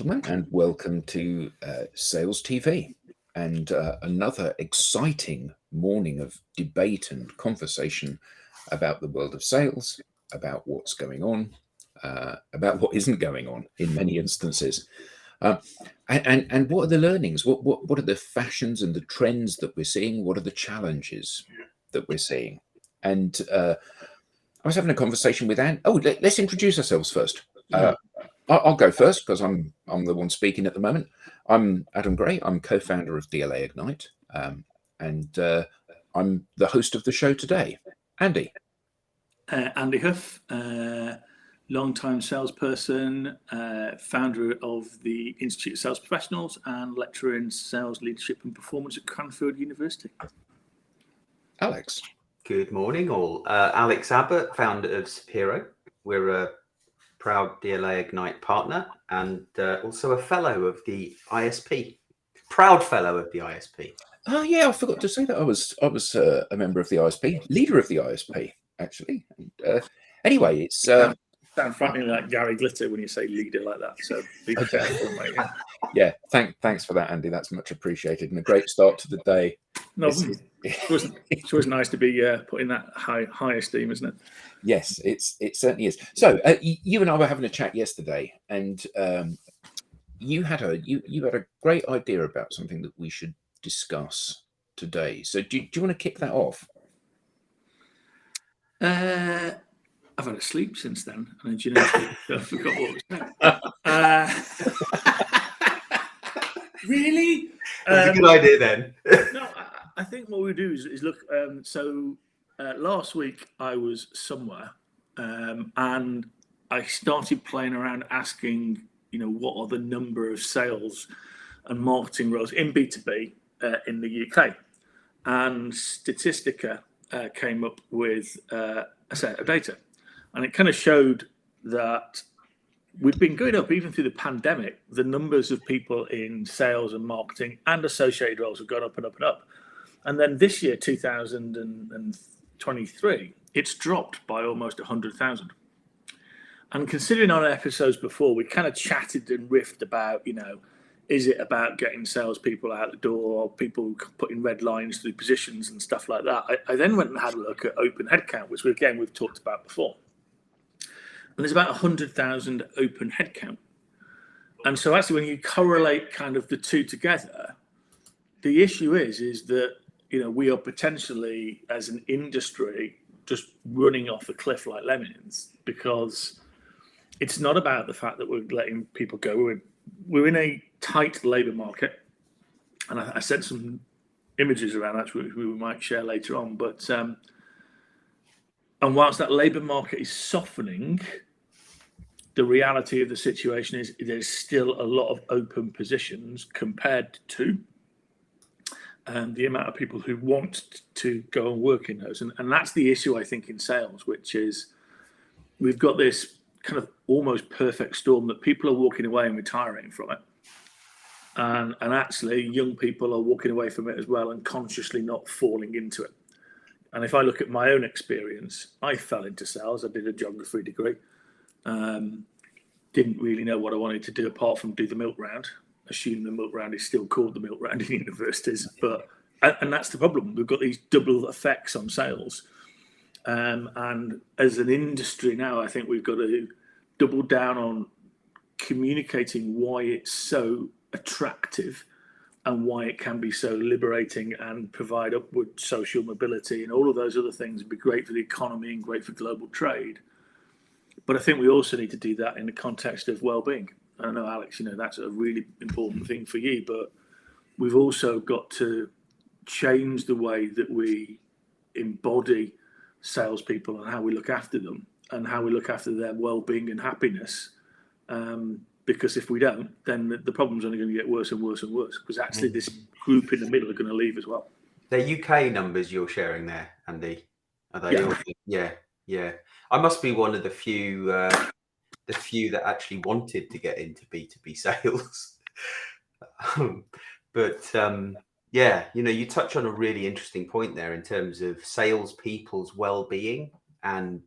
gentlemen, and welcome to Sales TV and another exciting morning of debate and conversation about the world of sales, about what's going on, about what isn't going on in many instances, and what are the learnings? What are the fashions and the trends that we're seeing? What are the challenges that we're seeing? And I was having a conversation with Anne. Oh, let's introduce ourselves first. I'll go first because I'm the one speaking at the moment. I'm Adam Gray. I'm co-founder of DLA Ignite, and I'm the host of the show today. Andy. Andy Huff, long-time salesperson, founder of the Institute of Sales Professionals and lecturer in sales leadership and performance at Cranfield University. Alex. Good morning, all. Alex Abbott, founder of Sapiro. We're a proud DLA Ignite partner and also a fellow of the ISP. Proud fellow of the ISP. Oh yeah, I forgot to say that I was a member of the ISP, leader of the ISP actually. Anyway, it's sound frankly like Gary Glitter when you say leader like that. So be careful, mate. Yeah, thanks for that, Andy. That's much appreciated and a great start to the day. No, it's always nice to be put in that high esteem, isn't it? Yes, it certainly is. So you and I were having a chat yesterday, and you had a great idea about something that we should discuss today. So do you want to kick that off? I've had a sleep since then, and I forgot what was saying. Really? That's a good idea then. No, I think what we do is look. Last week I was somewhere, and I started playing around asking, what are the number of sales and marketing roles in B2B in the UK, and Statistica came up with a set of data, and it kind of showed that we've been going up even through the pandemic. The numbers of people in sales and marketing and associated roles have gone up and up and up. And then this year, 2023, it's dropped by almost 100,000. And considering our episodes before, we kind of chatted and riffed about, is it about getting salespeople out the door, or people putting red lines through positions and stuff like that? I then went and had a look at open headcount, which we've talked about before. And there's about 100,000 open headcount. And so actually when you correlate kind of the two together, the issue is that, we are potentially as an industry just running off a cliff like lemmings, because it's not about the fact that we're letting people go. We're in a tight labour market. And I sent some images around that which we might share later on. But and whilst that labour market is softening, the reality of the situation is there's still a lot of open positions compared to the amount of people who want to go and work in those. And that's the issue, I think, in sales, which is we've got this kind of almost perfect storm that people are walking away and retiring from it. And actually, young people are walking away from it as well and consciously not falling into it. And if I look at my own experience, I fell into sales. I did a geography degree. Didn't really know what I wanted to do apart from do the milk round. Assume the milk round is still called the milk round in universities, and that's the problem. We've got these double effects on sales, and as an industry now, I think we've got to double down on communicating why it's so attractive and why it can be so liberating and provide upward social mobility and all of those other things would be great for the economy and great for global trade. But I think we also need to do that in the context of well-being. I don't know, Alex, that's a really important thing for you, but we've also got to change the way that we embody salespeople and how we look after them and how we look after their well-being and happiness. Because if we don't, then the problem's only going to get worse and worse and worse, because actually this group in the middle are going to leave as well. The UK numbers you're sharing there, Andy, are they? Yeah. I must be one of the few that actually wanted to get into B2B sales. You touch on a really interesting point there in terms of salespeople's well-being, and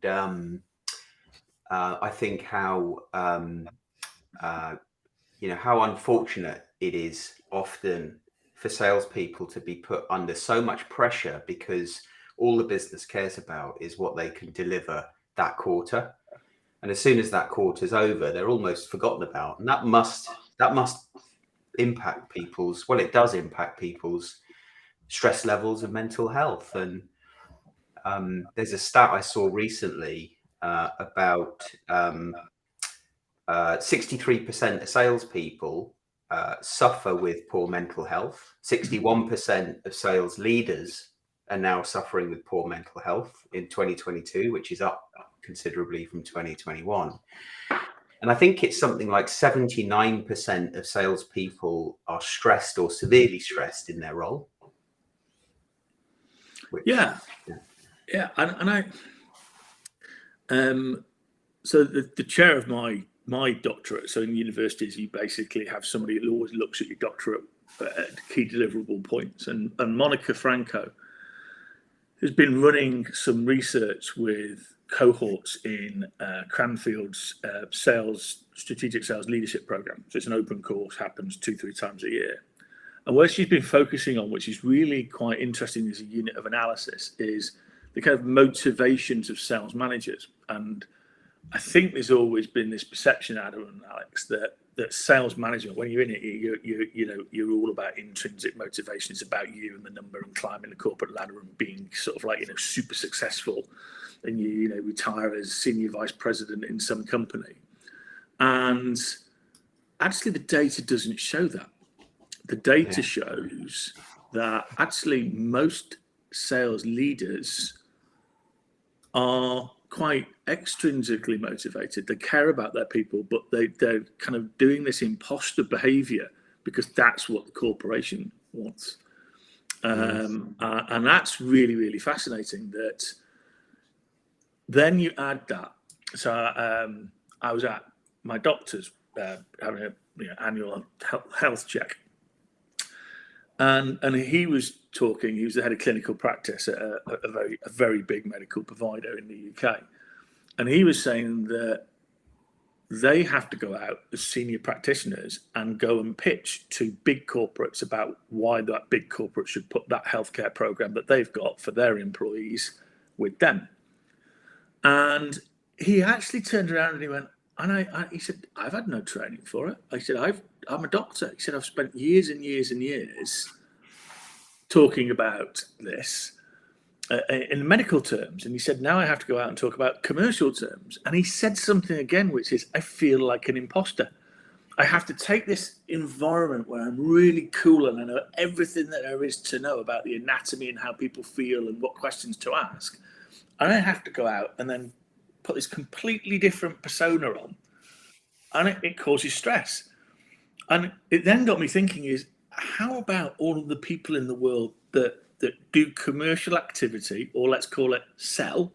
I think how how unfortunate it is often for salespeople to be put under so much pressure because all the business cares about is what they can deliver that quarter. And as soon as that quarter's over, they're almost forgotten about. And that must impact people's, well, it does impact people's stress levels and mental health. And there's a stat I saw recently about 63% of salespeople suffer with poor mental health. 61% of sales leaders are now suffering with poor mental health in 2022, which is up considerably from 2021. And I think it's something like 79% of salespeople are stressed or severely stressed in their role. Yeah. And I, so the chair of my doctorate, so in universities, you basically have somebody who always looks at your doctorate at key deliverable points. And Monica Franco has been running some research with cohorts in Cranfield's strategic sales leadership program. So it's an open course, happens 2-3 times a year. And where she's been focusing on, which is really quite interesting as a unit of analysis, is the kind of motivations of sales managers. And I think there's always been this perception, Adam and Alex, that sales management, when you're in it, you're all about intrinsic motivation. It's about you and the number and climbing the corporate ladder and being sort of like, super successful, and you retire as senior vice president in some company. And actually, the data doesn't show that. The data shows that actually most sales leaders are quite extrinsically motivated. They care about their people, but they're kind of doing this imposter behavior because that's what the corporation wants. And that's really, really fascinating. That then you add that. So I was at my doctor's having an annual health check. And he was talking. He was the head of clinical practice at a very big medical provider in the UK, and he was saying that they have to go out as senior practitioners and go and pitch to big corporates about why that big corporate should put that healthcare program that they've got for their employees with them. And he actually turned around and he went, and he said, I've had no training for it. I said, I'm a doctor. He said, I've spent years and years and years talking about this in medical terms. And he said, now I have to go out and talk about commercial terms. And he said something again, which is, I feel like an imposter. I have to take this environment where I'm really cool and I know everything that there is to know about the anatomy and how people feel and what questions to ask. And I have to go out and then put this completely different persona on, and it causes stress. And it then got me thinking is, how about all of the people in the world that do commercial activity, or let's call it sell,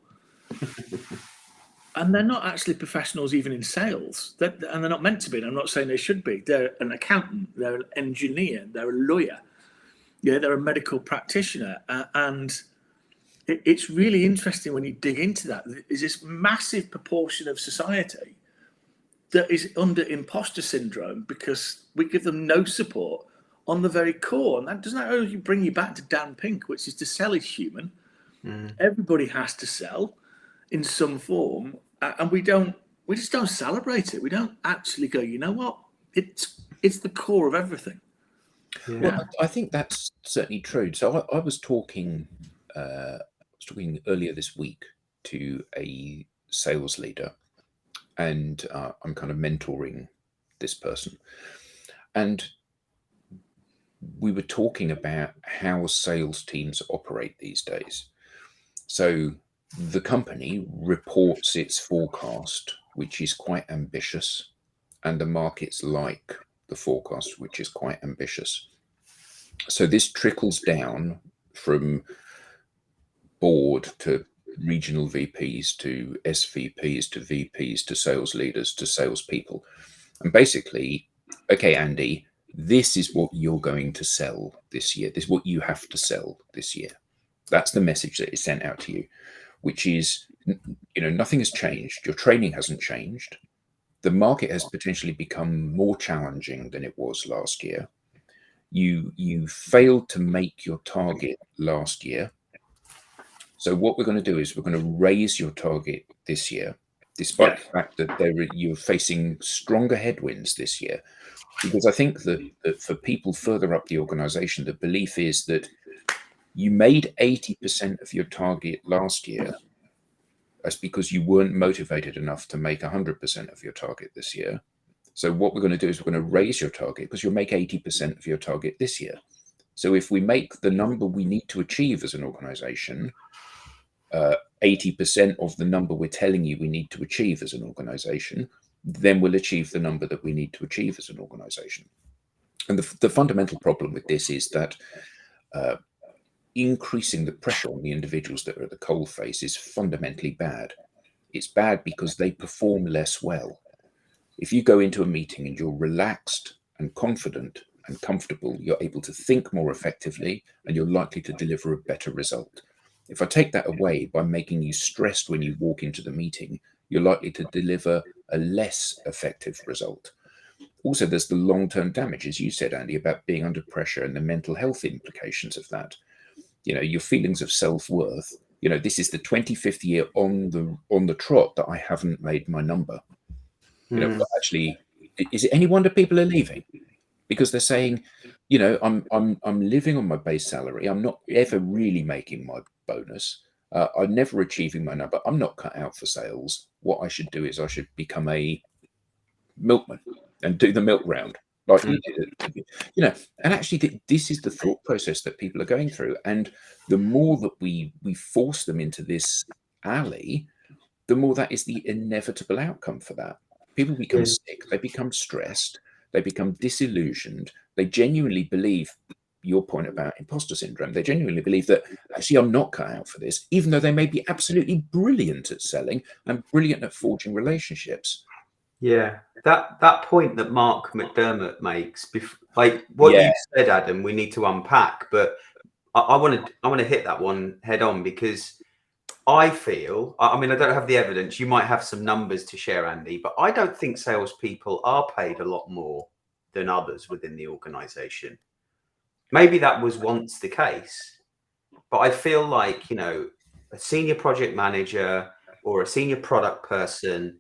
and they're not actually professionals even in sales, and they're not meant to be, and I'm not saying they should be. They're an accountant, they're an engineer, they're a lawyer, they're a medical practitioner, and it's really interesting when you dig into that. There's this massive proportion of society that is under imposter syndrome because we give them no support on the very core. And that doesn't only bring you back to Dan Pink, which is to sell is human. Everybody has to sell in some form. And we just don't celebrate it. We don't actually go, you know what? It's the core of everything. Yeah. Well, I think that's certainly true. So I was talking earlier this week to a sales leader, and I'm kind of mentoring this person, and we were talking about how sales teams operate these days. So the company reports its forecast, which is quite ambitious, and the markets like the forecast, which is quite ambitious. So this trickles down from board to regional VPs to SVPs to VPs to sales leaders to salespeople. And basically, okay, Andy, this is what you're going to sell this year. This is what you have to sell this year. That's the message that is sent out to you, which is, nothing has changed. Your training hasn't changed. the market has potentially become more challenging than it was last year. You failed to make your target last year. So what we're going to do is we're going to raise your target this year, despite the fact that you're facing stronger headwinds this year. Because I think that for people further up the organization, the belief is that you made 80% of your target last year. That's because you weren't motivated enough to make 100% of your target this year. So what we're going to do is we're going to raise your target because you'll make 80% of your target this year. So if we make the number we need to achieve as an organization 80% of the number we're telling you we need to achieve as an organization, then we'll achieve the number that we need to achieve as an organization. And the fundamental problem with this is that increasing the pressure on the individuals that are at the coalface is fundamentally bad. It's bad because they perform less well. If you go into a meeting and you're relaxed and confident and comfortable, you're able to think more effectively and you're likely to deliver a better result. If I take that away by making you stressed when you walk into the meeting, you're likely to deliver a less effective result. Also, there's the long-term damage, as you said, Andy, about being under pressure and the mental health implications of that. Your feelings of self-worth. This is the 25th year on the trot that I haven't made my number. Actually, is it any wonder people are leaving? Because they're saying, I'm living on my base salary. I'm not ever really making my bonus. I'm never achieving my number. I'm not cut out for sales. What I should do is I should become a milkman and do the milk round like you did. And actually this is the thought process that people are going through. And the more that we force them into this alley, the more that is the inevitable outcome for that. People become sick, they become stressed, they become disillusioned, they genuinely believe your point about imposter syndrome. They genuinely believe that actually I'm not cut out for this, even though they may be absolutely brilliant at selling and brilliant at forging relationships. Yeah, that point that Mark McDermott makes, like what you said, Adam, we need to unpack. But I want to hit that one head on because I feel, I mean, I don't have the evidence. You might have some numbers to share, Andy, but I don't think salespeople are paid a lot more than others within the organization. Maybe that was once the case, but I feel like, a senior project manager or a senior product person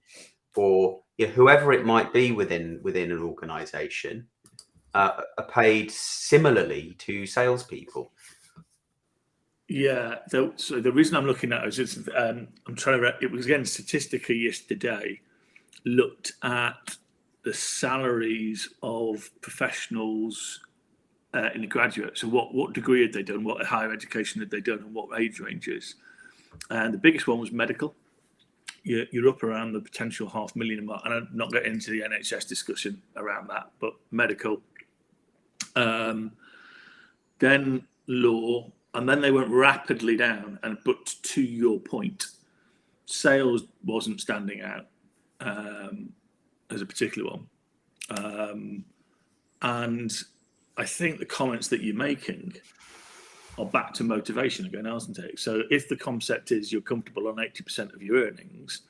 or whoever it might be within an organization are paid similarly to salespeople. Yeah. So the reason I'm looking at it is I'm trying to. It was again statistically yesterday. Looked at the salaries of professionals in the graduate. So what degree had they done? What higher education had they done? And what age ranges? And the biggest one was medical. You're up around the potential $500,000 mark, and I'm not getting into the NHS discussion around that, but medical. Then law. And then they went rapidly down. But to your point, sales wasn't standing out as a particular one. And I think the comments that you're making are back to motivation again, aren't they? So if the concept is you're comfortable on 80% of your earnings,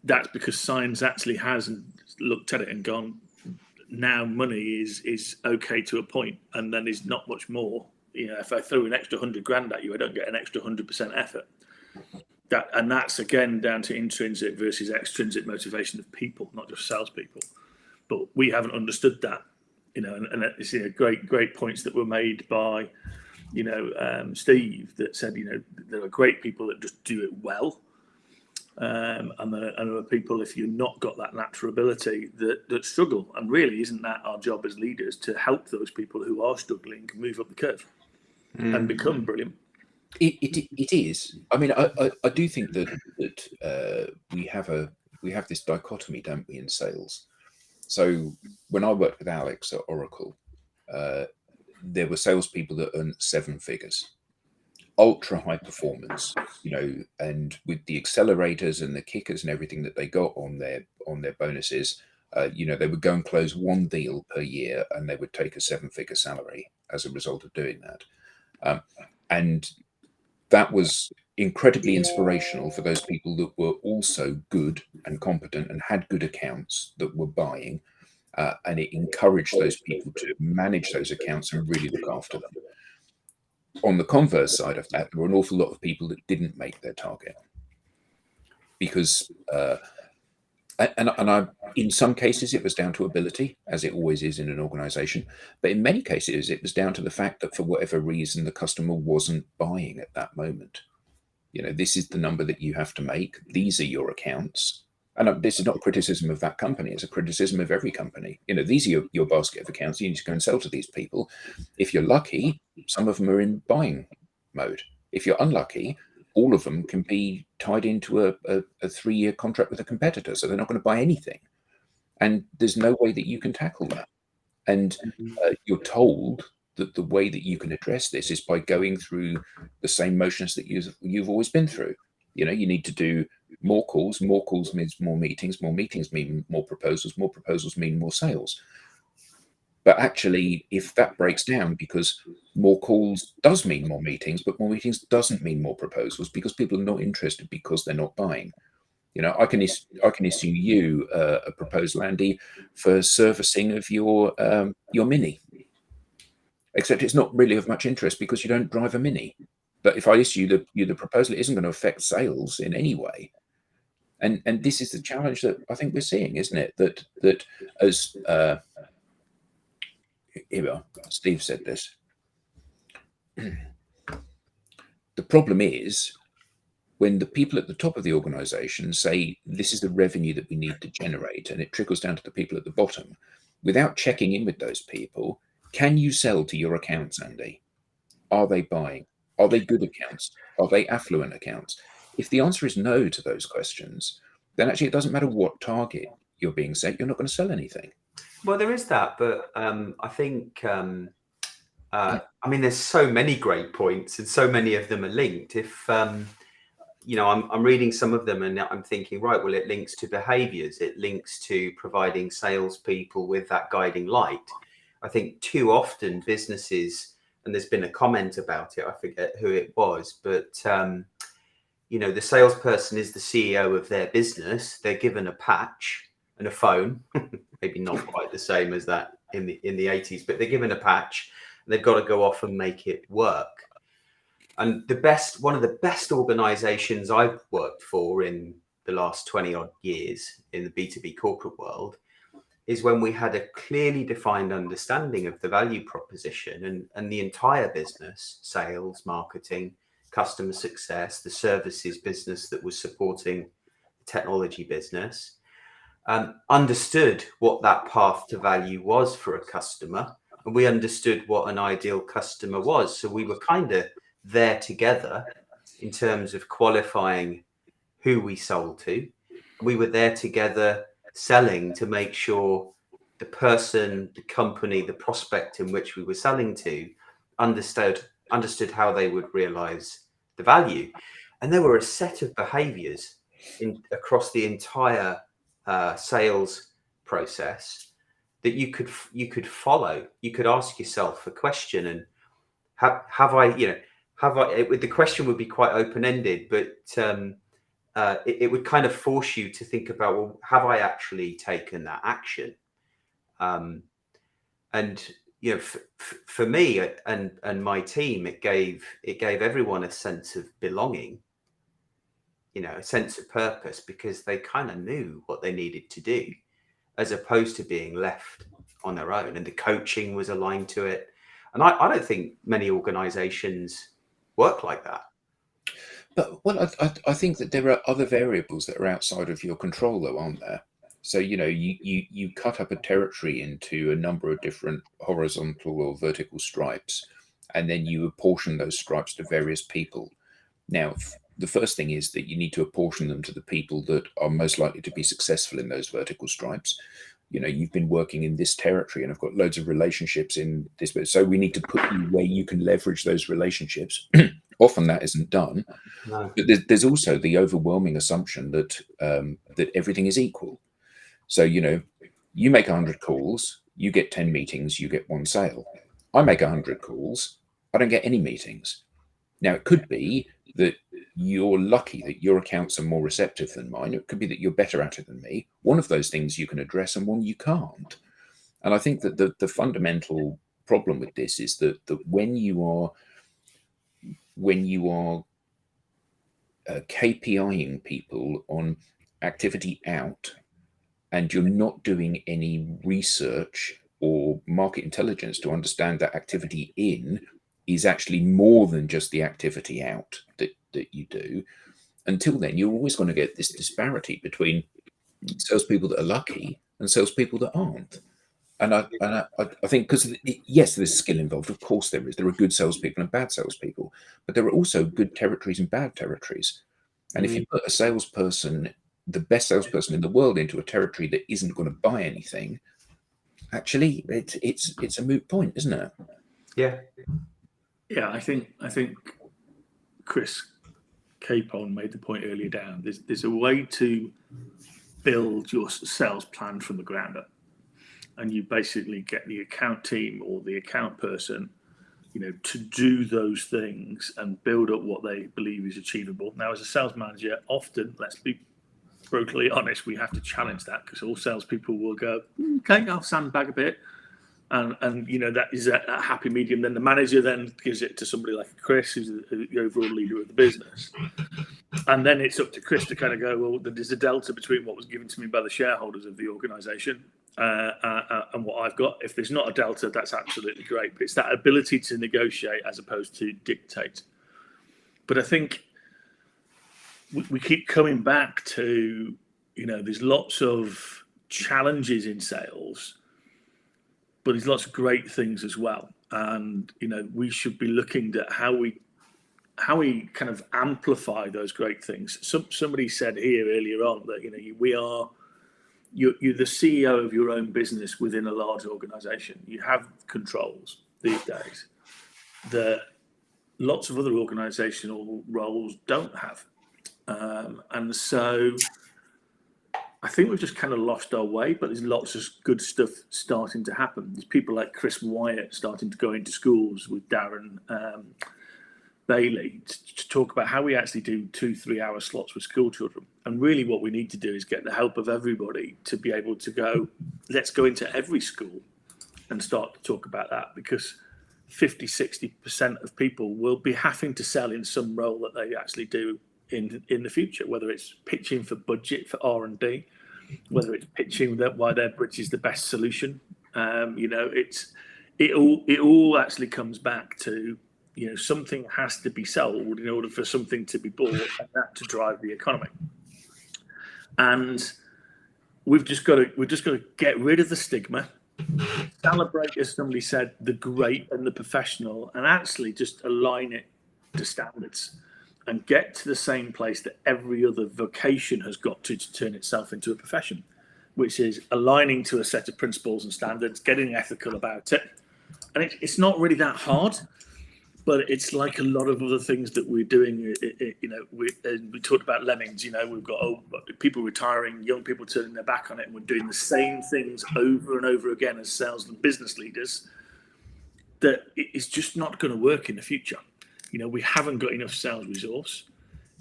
that's because science actually has looked at it and gone, now money is okay to a point, and then there's not much more. If I throw an extra 100 grand at you, I don't get an extra 100% effort. And that's again down to intrinsic versus extrinsic motivation of people, not just salespeople. But we haven't understood that, and it's great points that were made by, Steve, that said, there are great people that just do it well. And there are people, if you've not got that natural ability, that struggle. And really, isn't that our job as leaders to help those people who are struggling move up the curve and become brilliant? It is. I mean, I do think that we have this dichotomy, don't we, in sales? So when I worked with Alex at Oracle, there were salespeople that earned 7 figures. Ultra high performance, and with the accelerators and the kickers and everything that they got on their bonuses, they would go and close 1 deal per year, and they would take a 7-figure salary as a result of doing that. And that was incredibly inspirational for those people that were also good and competent and had good accounts that were buying, and it encouraged those people to manage those accounts and really look after them. On the converse side of that, there were an awful lot of people that didn't make their target because, in some cases, it was down to ability, as it always is in an organization. But in many cases, it was down to the fact that for whatever reason, the customer wasn't buying at that moment. This is the number that you have to make. These are your accounts. And this is not a criticism of that company. It's a criticism of every company. These are your basket of accounts. You need to go and sell to these people. If you're lucky, some of them are in buying mode. If you're unlucky, all of them can be tied into a 3-year contract with a competitor. So they're not going to buy anything. And there's no way that you can tackle that. And you're told that the way that you can address this is by going through the same motions that you've always been through. You need to do more calls. More calls means more meetings mean more proposals mean more sales. But actually, if that breaks down, because more calls does mean more meetings, but more meetings doesn't mean more proposals, because people are not interested because they're not buying. I can issue you a proposal, Andy, for servicing of your Mini. Except it's not really of much interest because you don't drive a Mini. But if I issue you the proposal, it isn't going to affect sales in any way. And this is the challenge that I think we're seeing, isn't it? That as here we are, Steve said this. The problem is when the people at the top of the organization say, this is the revenue that we need to generate, and it trickles down to the people at the bottom, without checking in with those people, can you sell to your accounts, Andy? Are they buying? Are they good accounts? Are they affluent accounts? If the answer is no to those questions, then actually it doesn't matter what target you're being set, you're not going to sell anything. Well, there is that, but I think, there's so many great points and so many of them are linked. If, I'm reading some of them and I'm thinking, right, well, it links to behaviors. It links to providing salespeople with that guiding light. I think too often businesses, and there's been a comment about it, I forget who it was, but, the salesperson is the CEO of their business. They're given a patch and a phone, maybe not quite the same as that in the 80s, but they're given a patch and they've got to go off and make it work. And one of the best organizations I've worked for in the last 20 odd years in the B2B corporate world is when we had a clearly defined understanding of the value proposition and the entire business, sales, marketing, customer success, the services business that was supporting the technology business, understood what that path to value was for a customer. And we understood what an ideal customer was. So we were kind of there together in terms of qualifying who we sold to. We were there together selling to make sure the person, the company, the prospect in which we were selling to understood how they would realize the value. And there were a set of behaviors across the entire sales process that you could follow. You could ask yourself a question, and the question would be quite open-ended, but it would kind of force you to think about, well, have I actually taken that action? For me and my team, it gave everyone a sense of belonging, a sense of purpose, because they kind of knew what they needed to do, as opposed to being left on their own. And the coaching was aligned to it. And I don't think many organizations work like that. But I think that there are other variables that are outside of your control, though, aren't there? So, you cut up a territory into a number of different horizontal or vertical stripes, and then you apportion those stripes to various people. Now, the first thing is that you need to apportion them to the people that are most likely to be successful in those vertical stripes. You've been working in this territory and I've got loads of relationships in this, so we need to put you where you can leverage those relationships. Often that isn't done. No. But there's also the overwhelming assumption that that everything is equal. So, you make 100 calls, you get 10 meetings, you get 1 sale. I make 100 calls, I don't get any meetings. Now, it could be that you're lucky that your accounts are more receptive than mine. It could be that you're better at it than me. One of those things you can address and one you can't. And I think that the fundamental problem with this is that when you are KPIing people on activity out, and you're not doing any research or market intelligence to understand that activity in is actually more than just the activity out that you do. Until then, you're always going to get this disparity between salespeople that are lucky and salespeople that aren't. And I think because yes, there's skill involved. Of course, there is. There are good salespeople and bad salespeople, but there are also good territories and bad territories. And if you put a salesperson, the best salesperson in the world, into a territory that isn't going to buy anything, actually, it's a moot point, isn't it? Yeah. Yeah, I think Chris Capon made the point earlier down. There's a way to build your sales plan from the ground up, and you basically get the account team or the account person, to do those things and build up what they believe is achievable. Now, as a sales manager, often, let's be brutally honest, we have to challenge that, because all salespeople will go, okay, I'll sandbag a bit. And that is a happy medium. Then the manager then gives it to somebody like Chris, who's the overall leader of the business. And then it's up to Chris to kind of go, well, there's a delta between what was given to me by the shareholders of the organisation and what I've got. If there's not a delta, that's absolutely great. But it's that ability to negotiate as opposed to dictate. But I think we keep coming back to, there's lots of challenges in sales, but there's lots of great things as well. And, we should be looking at how we kind of amplify those great things. Somebody said here earlier on that, you're the CEO of your own business within a large organization. You have controls these days that lots of other organizational roles don't have. And so I think we've just kind of lost our way, but there's lots of good stuff starting to happen. There's people like Chris Wyatt starting to go into schools with Darren Bailey to talk about how we actually do 2-3 hour slots with school children. And really what we need to do is get the help of everybody to be able to go, let's go into every school and start to talk about that, because 50-60% of people will be having to sell in some role that they actually do in the future, whether it's pitching for budget for R&D, whether it's pitching that why their bridge is the best solution. It all actually comes back to, something has to be sold in order for something to be bought, and that to drive the economy. And we've just got to get rid of the stigma, celebrate, as somebody said, the great and the professional, and actually just align it to standards and get to the same place that every other vocation has got to turn itself into a profession, which is aligning to a set of principles and standards, getting ethical about it. And it's not really that hard, but it's like a lot of other things that we're doing. We talked about lemmings. We've got people retiring, young people turning their back on it, and we're doing the same things over and over again as sales and business leaders. That it's just not going to work in the future. We haven't got enough sales resource.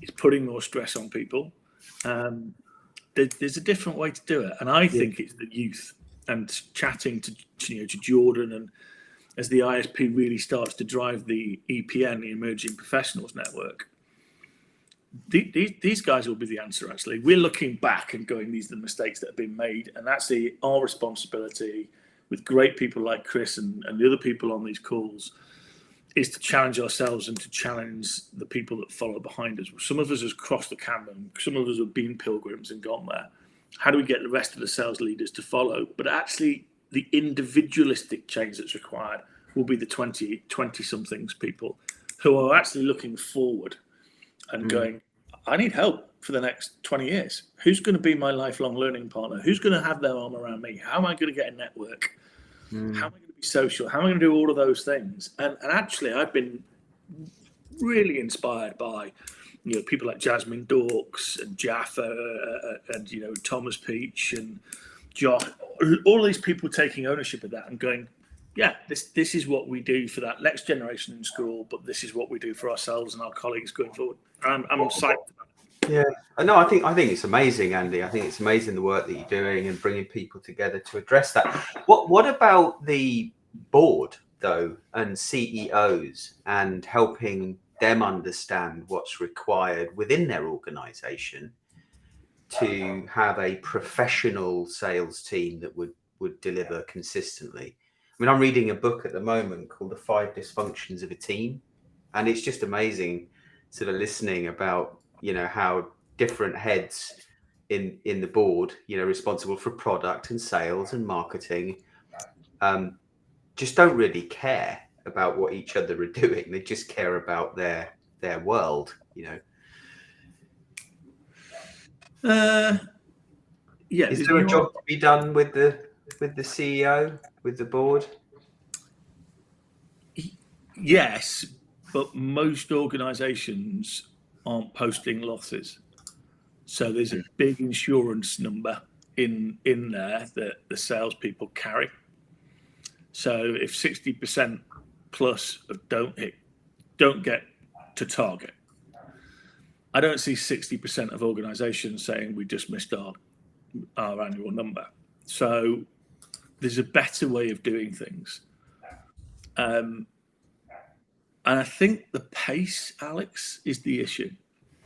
It's putting more stress on people. There's a different way to do it, and I think it's the youth. And chatting to Jordan, and as the ISP really starts to drive the EPN, the Emerging Professionals Network, these guys will be the answer. Actually, we're looking back and going, these are the mistakes that have been made, and that's our responsibility with great people like Chris and the other people on these calls, is to challenge ourselves and to challenge the people that follow behind us. Some of us have crossed the Cameron, some of us have been pilgrims and gone there. How do we get the rest of the sales leaders to follow? But actually, the individualistic change that's required will be the 20-somethings people who are actually looking forward and going, I need help for the next 20 years. Who's going to be my lifelong learning partner? Who's going to have their arm around me? How am I going to get a network? How am I going to be social? How am I going to do all of those things? And actually, I've been really inspired by people like Jasmine Dorks and Jaffa and Thomas Peach and Josh, all these people taking ownership of that and going, yeah, this is what we do for that next generation in school, but this is what we do for ourselves and our colleagues going forward. I'm psyched. Yeah, no, I think it's amazing, Andy. I think it's amazing the work that you're doing and bringing people together to address that. What about the board though, and CEOs, and helping them understand what's required within their organisation to have a professional sales team that would deliver consistently? I mean, I'm reading a book at the moment called The 5 Dysfunctions of a Team, and it's just amazing sort of listening about, how different heads in the board, responsible for product and sales and marketing, just don't really care about what each other are doing. They just care about their world, Yeah, Is there a job to be done with the CEO, with the board? Yes, but most organisations aren't posting losses, so there's a big insurance number in there that the salespeople carry. So if 60% plus don't get to target, I don't see 60% of organisations saying we just missed our annual number. So there's a better way of doing things. And I think the pace, Alex, is the issue.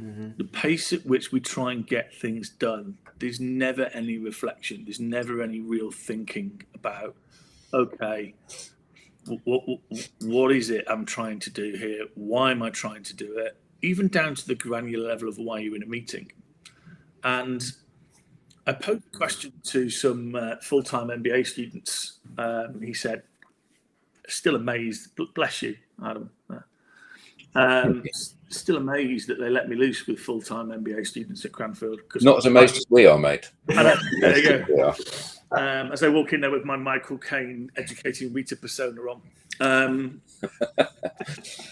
Mm-hmm. The pace at which we try and get things done, there's never any reflection. There's never any real thinking about, okay, what is it I'm trying to do here? Why am I trying to do it? Even down to the granular level of why you're in a meeting. And I posed a question to some full-time MBA students. He said, still amazed, bless you, Adam. Still amazed that they let me loose with full-time MBA students at Cranfield. Not as amazed as we are, mate. There you go. As I walk in there with my Michael Caine educating Rita persona on.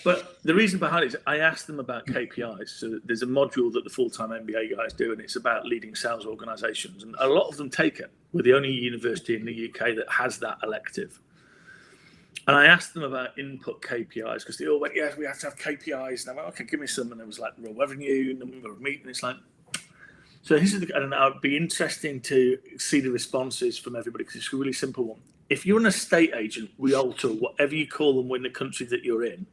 But the reason behind it is I asked them about KPIs. So there's a module that the full-time MBA guys do, and it's about leading sales organisations. And a lot of them take it. We're the only university in the UK that has that elective. And I asked them about input KPIs because they all went, yes, we have to have KPIs. And I went, okay, give me some. And there was like real revenue, number of meetings. It's like, so this is, and it'd be interesting to see the responses from everybody because it's a really simple one. If you're an estate agent, realtor, whatever you call them in the country that you're in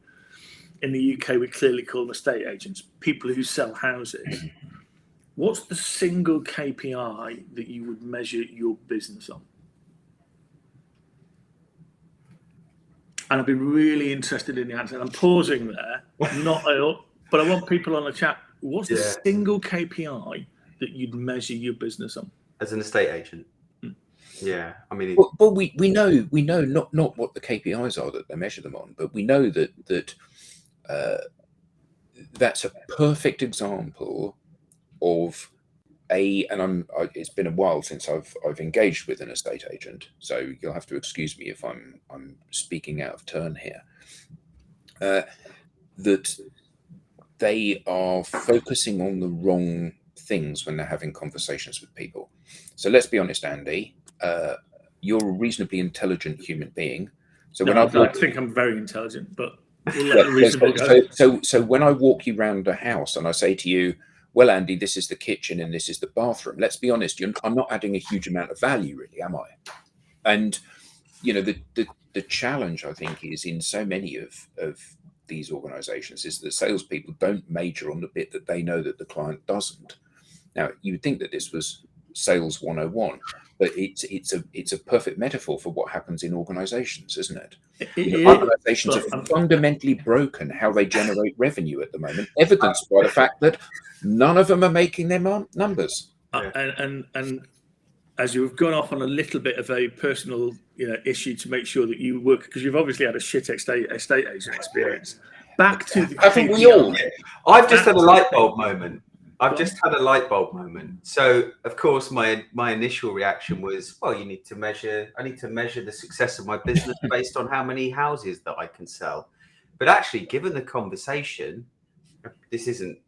the UK, we clearly call them estate agents, people who sell houses. What's the single KPI that you would measure your business on? And I'd be really interested in the answer. I'm pausing there, but I want people on the chat. What's the single KPI that you'd measure your business on? As an estate agent? Yeah, I mean, well, we know not what the KPIs are that they measure them on, but we know that that's a perfect example of it's been a while since I've engaged with an estate agent, so you'll have to excuse me if I'm speaking out of turn here. That they are focusing on the wrong things when they're having conversations with people. So let's be honest, Andy. You're a reasonably intelligent human being. So I think I'm very intelligent, but we'll let the reasonable go. So when I walk you around a house and I say to you, well, Andy, this is the kitchen and this is the bathroom. Let's be honest, I'm not adding a huge amount of value, really, am I? And the challenge, I think, is in so many of these organizations is that salespeople don't major on the bit that they know that the client doesn't. Now, you would think that this was sales 101, but it's a perfect metaphor for what happens in organizations, isn't it? Organizations are fundamentally broken how they generate revenue at the moment, evidenced by the fact that none of them are making their numbers. And as you've gone off on a little bit of a personal issue to make sure that you work, because you've obviously had a shit estate agent experience. Back to the I think we all. I've just had a light bulb moment. So, of course, my initial reaction was, well, I need to measure the success of my business based on how many houses that I can sell. But actually, given the conversation, this isn't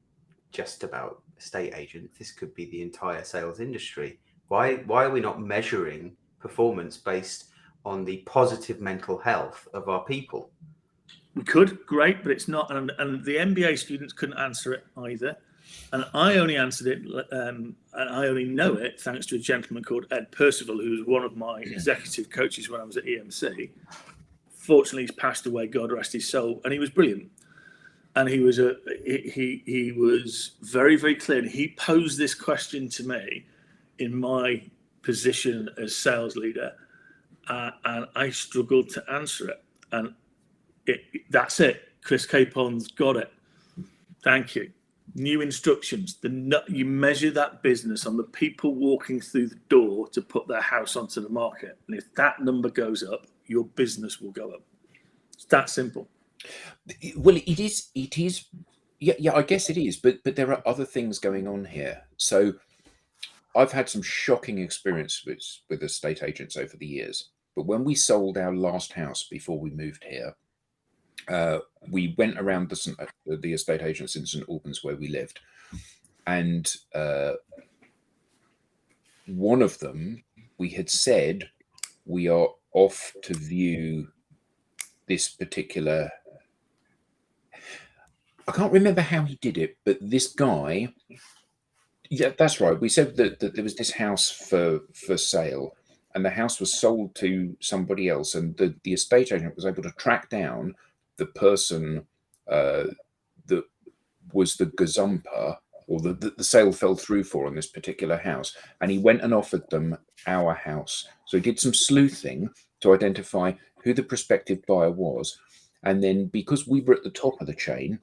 just about estate agents. This could be the entire sales industry. Why are we not measuring performance based on the positive mental health of our people? We could, great, but it's not. And the MBA students couldn't answer it either. And I only answered it, and I only know it thanks to a gentleman called Ed Percival, who was one of my executive coaches when I was at EMC. Fortunately, he's passed away, God rest his soul, and he was brilliant. And he was very, very clear. And he posed this question to me in my position as sales leader, and I struggled to answer it. And that's it. Chris Capon's got it. Thank you. New instructions. You measure that business on the people walking through the door to put their house onto the market. And if that number goes up, your business will go up. It's that simple. Well, it is. Yeah, I guess it is. But there are other things going on here. So I've had some shocking experiences with estate agents over the years. But when we sold our last house before we moved here, we went around the estate agents in St Albans where we lived, and one of them, we had said, we are off to view this particular, I can't remember how he did it, but this guy, yeah, that's right, we said that there was this house for sale, and the house was sold to somebody else, and the estate agent was able to track down the person that was the gazumper, or the sale fell through for on this particular house, and he went and offered them our house. So he did some sleuthing to identify who the prospective buyer was, and then because we were at the top of the chain,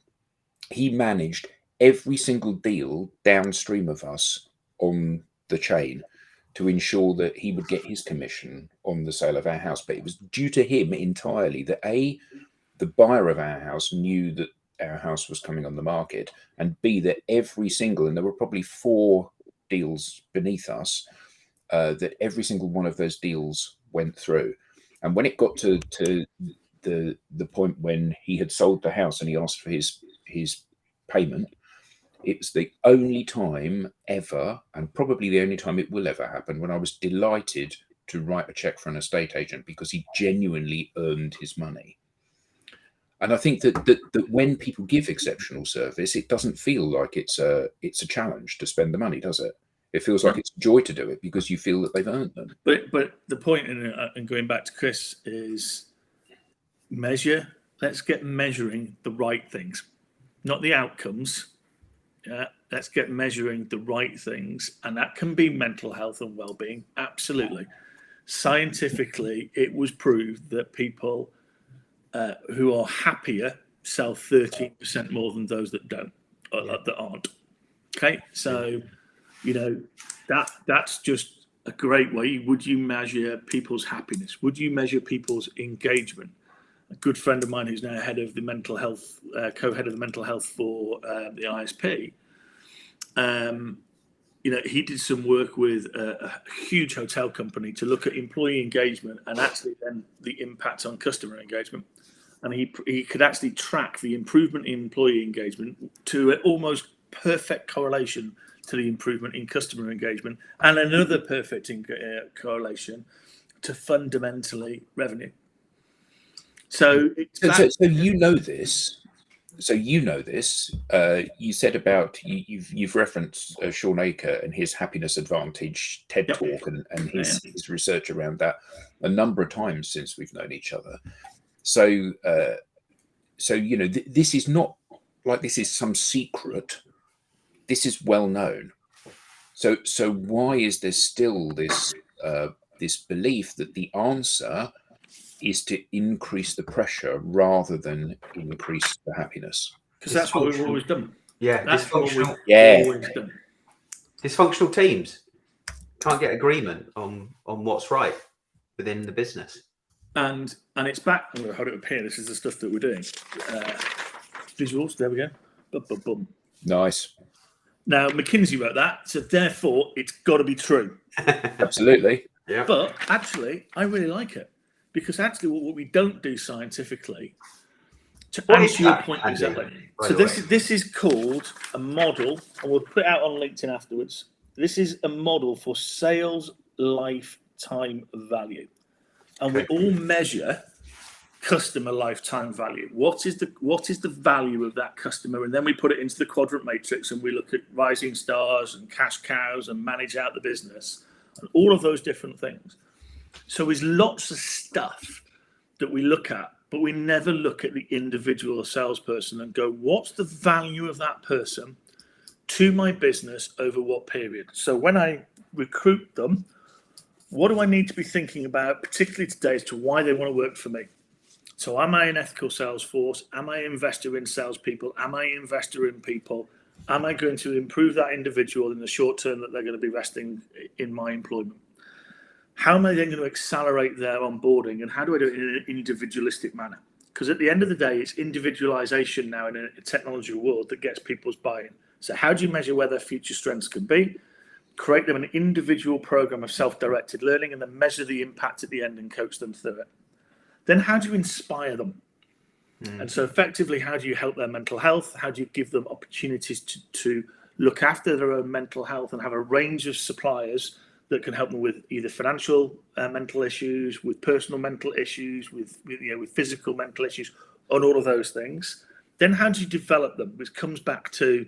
he managed every single deal downstream of us on the chain to ensure that he would get his commission on the sale of our house. But it was due to him entirely that the buyer of our house knew that our house was coming on the market, and B, that every single, and there were probably 4 deals beneath us, that every single one of those deals went through. And when it got to the point when he had sold the house and he asked for his payment, it was the only time ever, and probably the only time it will ever happen, when I was delighted to write a check for an estate agent because he genuinely earned his money. And I think that when people give exceptional service, it doesn't feel like it's a challenge to spend the money, does it? It feels like it's a joy to do it because you feel that they've earned them. But the point in going back to Chris is measure. Let's get measuring the right things, not the outcomes. Let's get measuring the right things, and that can be mental health and well-being. Absolutely, scientifically, it was proved that people who are happier sell 13% more than those that don't, that aren't. Okay, so that's just a great way. Would you measure people's happiness? Would you measure people's engagement? A good friend of mine who's now head of the mental health, co-head of the mental health for the ISP, he did some work with a huge hotel company to look at employee engagement and actually then the impact on customer engagement. And he could actually track the improvement in employee engagement to an almost perfect correlation to the improvement in customer engagement, and another perfect correlation to fundamentally revenue. So you know this. So you said about you've referenced Sean Aker and his Happiness Advantage TED Talk and his research around that a number of times since we've known each other. So this is not like this is some secret. This is well known. So why is there still this belief that the answer is to increase the pressure rather than increase the happiness? Because that's what we've always done. Yeah, that's what we've always done. Dysfunctional teams can't get agreement on what's right within the business. And it's back. I'm going to hold it up here. This is the stuff that we're doing. Visuals. There we go. Boom, boom, boom. Nice. Now McKinsey wrote that, so therefore it's got to be true. Absolutely. Yeah. But actually, I really like it because actually, what we don't do scientifically, to answer your point exactly. So this is called a model, and we'll put it out on LinkedIn afterwards. This is a model for sales lifetime value. and we all measure customer lifetime value. What is the value of that customer? And then we put it into the quadrant matrix, and we look at rising stars and cash cows and manage out the business and all of those different things. So there's lots of stuff that we look at, but we never look at the individual salesperson and go, what's the value of that person to my business over what period? So when I recruit them, what do I need to be thinking about, particularly today, as to why they want to work for me? So am I an ethical sales force? Am I an investor in salespeople? Am I an investor in people? Am I going to improve that individual in the short term that they're going to be resting in my employment? How am I then going to accelerate their onboarding, and how do I do it in an individualistic manner? Because at the end of the day, it's individualization now in a technology world that gets people's buy-in. So how do you measure where their future strengths can be? Create them an individual program of self-directed learning, and then measure the impact at the end and coach them through it. Then how do you inspire them? And so effectively, how do you help their mental health? How do you give them opportunities to look after their own mental health and have a range of suppliers that can help them with either financial mental issues, with personal mental issues, with physical mental issues, on all of those things? Then how do you develop them? Which comes back to,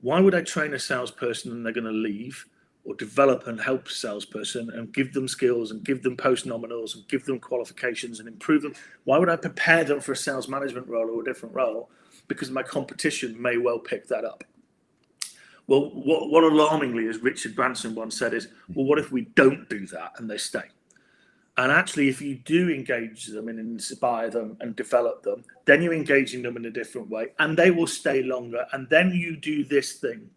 why would I train a salesperson and they're going to leave, or develop and help a salesperson and give them skills and give them post-nominals and give them qualifications and improve them? Why would I prepare them for a sales management role or a different role? Because my competition may well pick that up. Well, what alarmingly, as Richard Branson once said, is, well, what if we don't do that and they stay? And actually, if you do engage them and inspire them and develop them, then you're engaging them in a different way, and they will stay longer. And then you do this thing,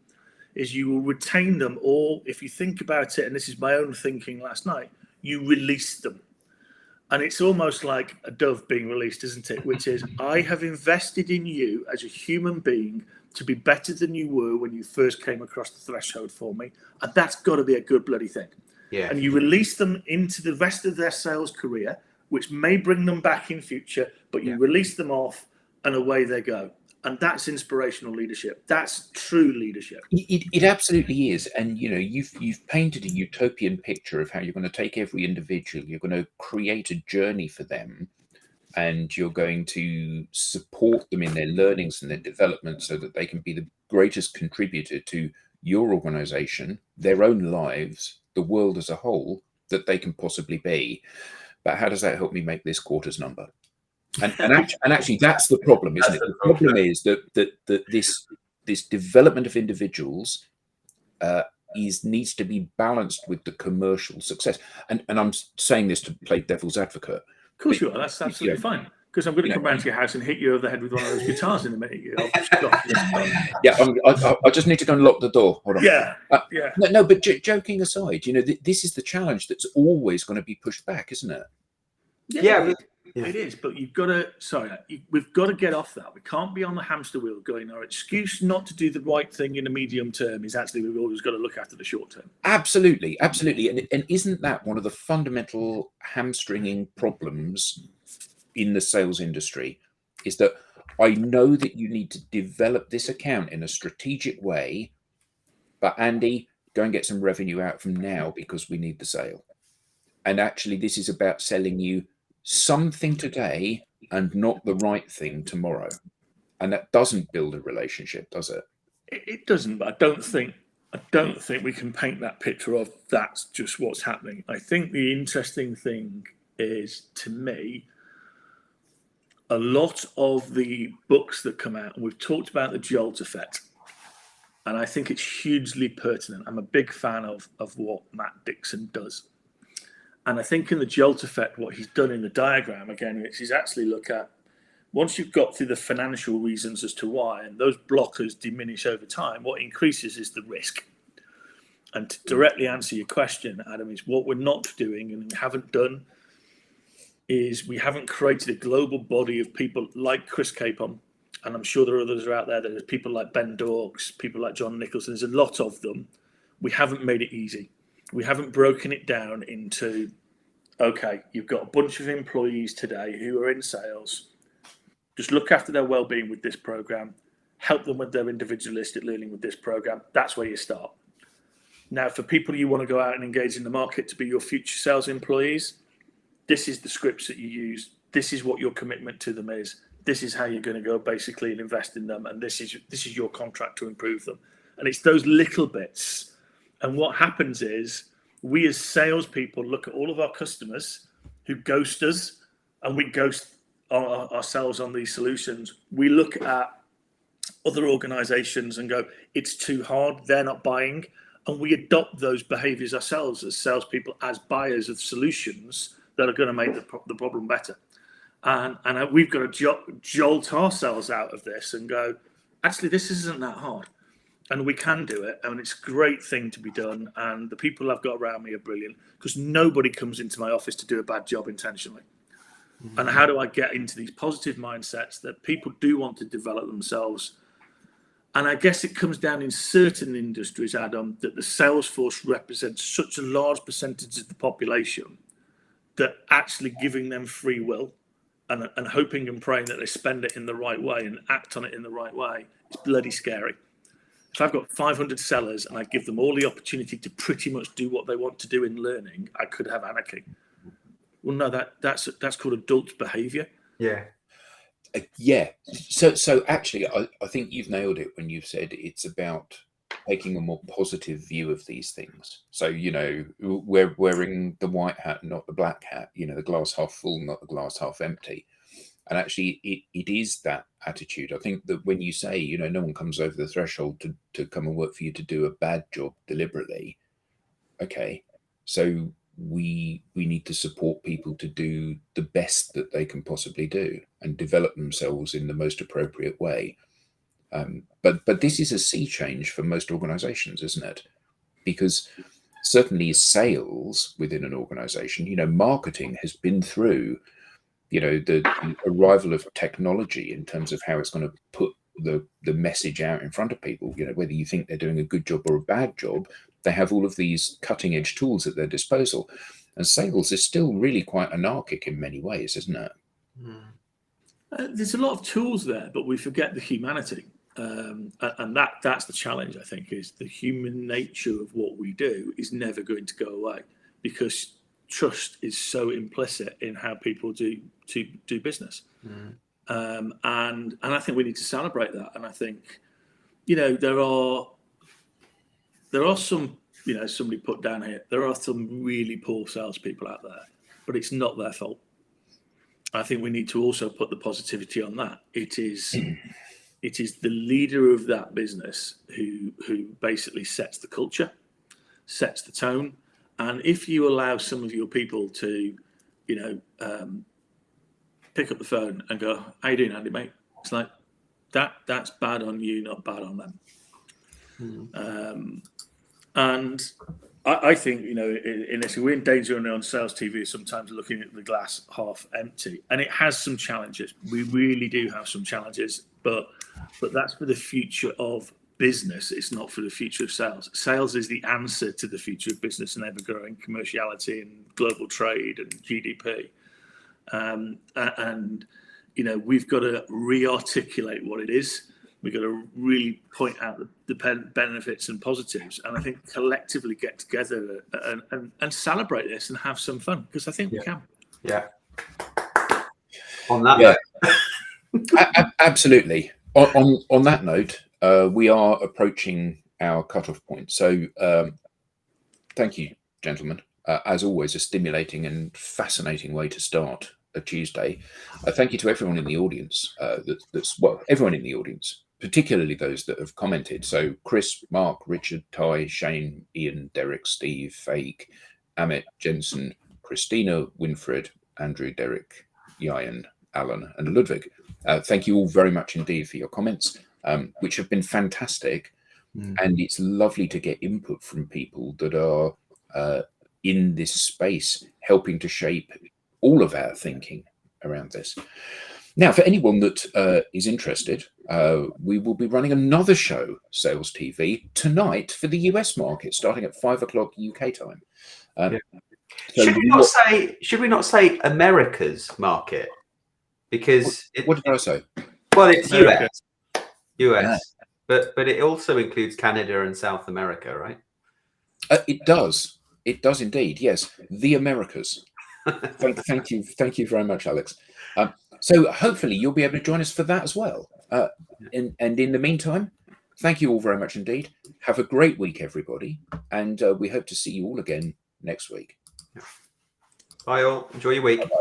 is you will retain them, or if you think about it, and this is my own thinking last night, you release them. And it's almost like a dove being released, isn't it? Which is, I have invested in you as a human being to be better than you were when you first came across the threshold for me. And that's got to be a good bloody thing. Yeah. And you release them into the rest of their sales career, which may bring them back in future, but you release them off and away they go. And that's inspirational leadership. That's true leadership. It absolutely is. And you've painted a utopian picture of how you're going to take every individual, you're going to create a journey for them, and you're going to support them in their learnings and their development so that they can be the greatest contributor to your organization, their own lives, the world as a whole that they can possibly be. But how does that help me make this quarter's number? And actually, that's the problem, isn't it? The problem is that this development of individuals needs to be balanced with the commercial success. And I'm saying this to play devil's advocate. Of course you are. That's absolutely fine. Because I'm going to come round to your house and hit you over the head with one of those guitars in a minute. I just need to go and lock the door. Hold on. Yeah. No, but joking aside, this is the challenge that's always going to be pushed back, isn't it? Yeah. It is, but we've got to get off that. We can't be on the hamster wheel going, our excuse not to do the right thing in the medium term is actually we've always got to look after the short term. Absolutely. And isn't that one of the fundamental hamstringing problems in the sales industry, is that I know that you need to develop this account in a strategic way, but Andy, go and get some revenue out from now because we need the sale. And actually, this is about selling you something today and not the right thing tomorrow. And that doesn't build a relationship, does it? It doesn't, but I don't think we can paint that picture of that's just what's happening. I think the interesting thing is, to me, a lot of the books that come out, and we've talked about the Jolt effect, and I think it's hugely pertinent. I'm a big fan of what Matt Dixon does. And I think in the Jolt effect, what he's done in the diagram, again, is actually look at, once you've got through the financial reasons as to why, and those blockers diminish over time, what increases is the risk. And to directly answer your question, Adam, is what we're not doing and haven't done is we haven't created a global body of people like Chris Capon, and I'm sure there are others out there. There's people like Ben Dorks, people like John Nicholson. There's a lot of them. We haven't made it easy. We haven't broken it down into, okay, you've got a bunch of employees today who are in sales. Just look after their well-being with this program. Help them with their individualistic learning with this program. That's where you start. Now, for people you want to go out and engage in the market to be your future sales employees, this is the scripts that you use. This is what your commitment to them is. This is how you're going to go basically and invest in them. And this is your contract to improve them. And it's those little bits. And what happens is we as salespeople look at all of our customers who ghost us, and we ghost ourselves on these solutions. We look at other organizations and go, it's too hard, they're not buying. And we adopt those behaviors ourselves as salespeople, as buyers of solutions that are going to make the problem better. And we've got to jolt ourselves out of this and go, actually, this isn't that hard. And we can do it. And it's a great thing to be done. And the people I've got around me are brilliant, because nobody comes into my office to do a bad job intentionally. Mm-hmm. And how do I get into these positive mindsets that people do want to develop themselves? And I guess it comes down in certain industries, Adam, that the sales force represents such a large percentage of the population that actually giving them free will and hoping and praying that they spend it in the right way and act on it in the right way is bloody scary. If I've got 500 sellers and I give them all the opportunity to pretty much do what they want to do in learning, I could have anarchy. Well, no, that's called adult behavior. Yeah. Yeah. So actually, I think you've nailed it when you've said it's about taking a more positive view of these things. So, we're wearing the white hat, not the black hat, the glass half full, not the glass half empty. And actually, it is that attitude. I think that when you say, no one comes over the threshold to come and work for you to do a bad job deliberately. Okay, so we need to support people to do the best that they can possibly do and develop themselves in the most appropriate way. But this is a sea change for most organizations, isn't it? Because certainly sales within an organization, marketing has been through, the arrival of technology in terms of how it's going to put the message out in front of people, whether you think they're doing a good job or a bad job, they have all of these cutting edge tools at their disposal. And sales is still really quite anarchic in many ways, isn't it? There's a lot of tools there, but we forget the humanity. And that's the challenge, I think, is the human nature of what we do is never going to go away, because trust is so implicit in how people do business. And I think we need to celebrate that. And I think, there are some, somebody put down here, there are some really poor salespeople out there, but it's not their fault. I think we need to also put the positivity on that. It is the leader of that business who basically sets the culture, sets the tone. And if you allow some of your people to, pick up the phone and go, "How you doing, Andy, mate?" It's like that's bad on you, not bad on them. And I think, in this, we're in danger on sales TV sometimes looking at the glass half empty, and it has some challenges. We really do have some challenges, but that's for the future of business. It's not for the future of sales. Sales is the answer to the future of business and ever-growing commerciality and global trade and GDP. And we've got to re-articulate what it is. We've got to really point out the benefits and positives, and I think collectively get together and celebrate this and have some fun, because I think we can. Yeah. On that note. Absolutely. On that note, we are approaching our cutoff point. So thank you, gentlemen. As always, a stimulating and fascinating way to start a Tuesday. Thank you to everyone in the audience. Everyone in the audience, particularly those that have commented. So Chris, Mark, Richard, Ty, Shane, Ian, Derek, Steve, Fake, Amit, Jensen, Christina, Winfred, Andrew, Derek, Yayan, Alan, and Ludwig. Thank you all very much indeed for your comments, which have been fantastic. And it's lovely to get input from people that are in this space, helping to shape all of our thinking around this. Now, for anyone that is interested, we will be running another show, Sales TV, tonight for the US market, starting at 5 o'clock UK time. So should we not say America's market? Because what did I say? Well, it's America. US, but it also includes Canada and South America, right? It does. It does indeed. Yes, the Americas. Thank you very much, Alex. So hopefully you'll be able to join us for that as well. And in the meantime, thank you all very much indeed. Have a great week, everybody, and we hope to see you all again next week. Bye all. Enjoy your week.